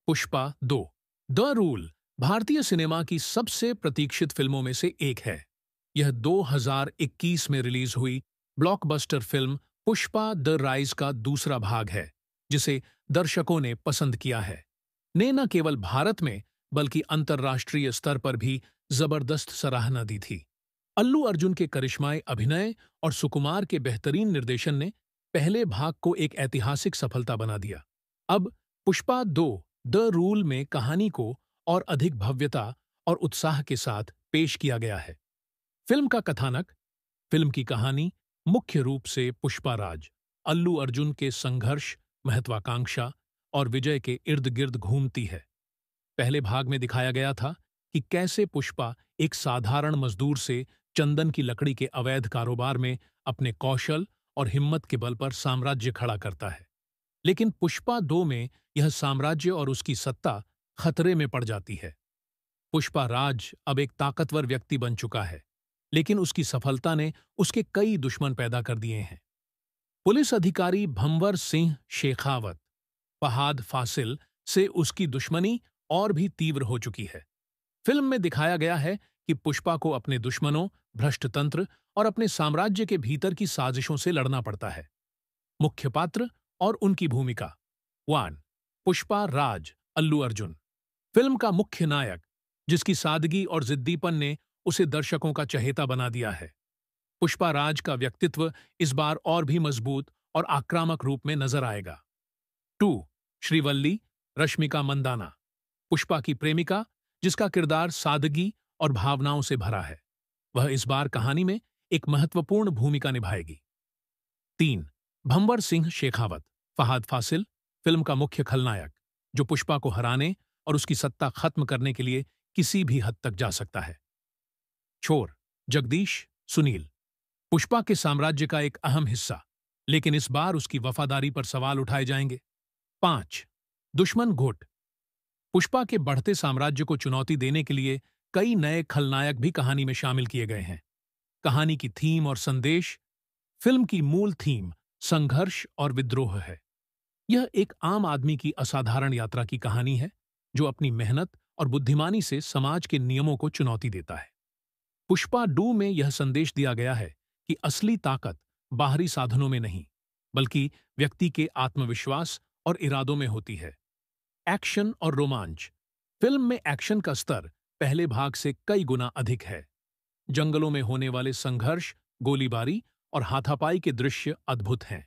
Pushpa 2 the rule भारतीय cinema की सबसे प्रतीक्षित फिल्मों में से एक है। यह 2021 में रिलीज हुई blockbuster film Pushpa the rise का दूसरा भाग है, जिसे दर्शकों ने पसंद किया है। ने न केवल भारत में बल्कि अंतर्राष्ट्रीय स्तर पर भी जबरदस्त सराहना दी थी। अल्लू अर्जुन के करिश्माई अभिनय और सुकुमार के बेहतरीन निर्देशन ने पहले भाग को एक ऐतिहासिक सफलता बना दिया। अब पुष्पा 2 द रूल में कहानी को और अधिक भव्यता और उत्साह के साथ पेश किया गया है। फिल्म का कथानक, फिल्म की कहानी मुख्य रूप से पुष्पा राज, अल्लू अर्जुन के संघर्ष, महत्वाकांक्षा और विजय के इर्द गिर्द घूमती है। पहले भाग में दिखाया गया था कि कैसे पुष्पा एक साधारण मजदूर से चंदन की लकड़ी के अवैध कारोबार में अपने कौशल और हिम्मत के बल पर साम्राज्य खड़ा करता है। लेकिन पुष्पा 2 में यह साम्राज्य और उसकी सत्ता खतरे में पड़ जाती है। पुष्पा राज अब एक ताकतवर व्यक्ति बन चुका है, लेकिन उसकी सफलता ने उसके कई दुश्मन पैदा कर दिए हैं। पुलिस अधिकारी भंवर सिंह शेखावत, फहाद फासिल से उसकी दुश्मनी और भी तीव्र हो चुकी है। फिल्म में दिखाया गया है कि पुष्पा को अपने दुश्मनों, भ्रष्ट तंत्र और अपने साम्राज्य के भीतर की साजिशों से लड़ना पड़ता है। मुख्य पात्र और उनकी भूमिका। 1. पुष्पा राज, अल्लू अर्जुन, फिल्म का मुख्य नायक, जिसकी सादगी और जिद्दीपन ने उसे दर्शकों का चहेता बना दिया है। पुष्पा राज का व्यक्तित्व इस बार और भी मजबूत और आक्रामक रूप में नजर आएगा। 2. श्रीवल्ली रश्मिका मंदाना, पुष्पा की प्रेमिका, जिसका किरदार सादगी और भावनाओं से भरा है। वह इस बार कहानी में एक महत्वपूर्ण भूमिका निभाएगी। 3. भंवर सिंह शेखावत, फहाद फासिल, फिल्म का मुख्य खलनायक, जो पुष्पा को हराने और उसकी सत्ता खत्म करने के लिए किसी भी हद तक जा सकता है। छोर जगदीश सुनील, पुष्पा के साम्राज्य का एक अहम हिस्सा, लेकिन इस बार उसकी वफादारी पर सवाल उठाए जाएंगे। 5. दुश्मन गुट, पुष्पा के बढ़ते साम्राज्य को चुनौती देने के लिए कई नए खलनायक भी कहानी में शामिल किए गए हैं। कहानी की थीम और संदेश। फिल्म की मूल थीम संघर्ष और विद्रोह है। यह एक आम आदमी की असाधारण यात्रा की कहानी है, जो अपनी मेहनत और बुद्धिमानी से समाज के नियमों को चुनौती देता है। पुष्पा 2 में यह संदेश दिया गया है कि असली ताकत बाहरी साधनों में नहीं, बल्कि व्यक्ति के आत्मविश्वास और इरादों में होती है। एक्शन और रोमांच, फिल्म में एक्शन का स्तर पहले भाग से कई गुना अधिक है। जंगलों में होने वाले संघर्ष, गोलीबारी और हाथापाई के दृश्य अद्भुत हैं।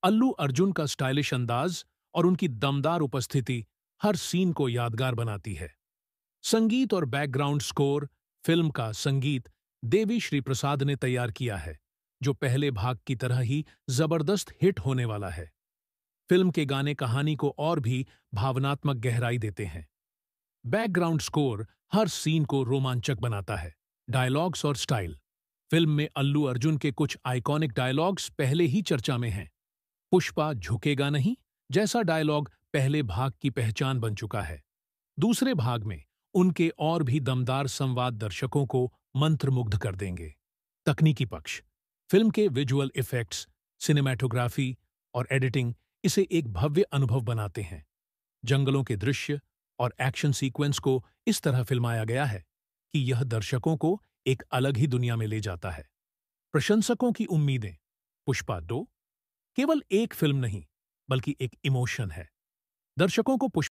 अल्लू अर्जुन का स्टाइलिश अंदाज और उनकी दमदार उपस्थिति हर सीन को यादगार बनाती है। संगीत और बैकग्राउंड स्कोर, फिल्म का संगीत देवी श्री प्रसाद ने तैयार किया है, जो पहले भाग की तरह ही जबरदस्त हिट होने वाला है। फिल्म के गाने कहानी को और भी भावनात्मक गहराई देते हैं। बैकग्राउंड स्कोर हर सीन को रोमांचक बनाता है। डायलॉग्स और स्टाइल, फिल्म में अल्लू अर्जुन के कुछ आइकॉनिक डायलॉग्स पहले ही चर्चा में हैं। पुष्पा झुकेगा नहीं जैसा डायलॉग पहले भाग की पहचान बन चुका है। दूसरे भाग में उनके और भी दमदार संवाद दर्शकों को मंत्रमुग्ध कर देंगे। तकनीकी पक्ष, फिल्म के विजुअल इफेक्ट्स, सिनेमैटोग्राफी और एडिटिंग इसे एक भव्य अनुभव बनाते हैं। जंगलों के दृश्य और एक्शन सीक्वेंस को इस तरह फिल्माया गया है कि यह दर्शकों को एक अलग ही दुनिया में ले जाता है। प्रशंसकों की उम्मीदें, पुष्पा 2 केवल एक फिल्म नहीं, बल्कि एक इमोशन है। दर्शकों को पुष्पा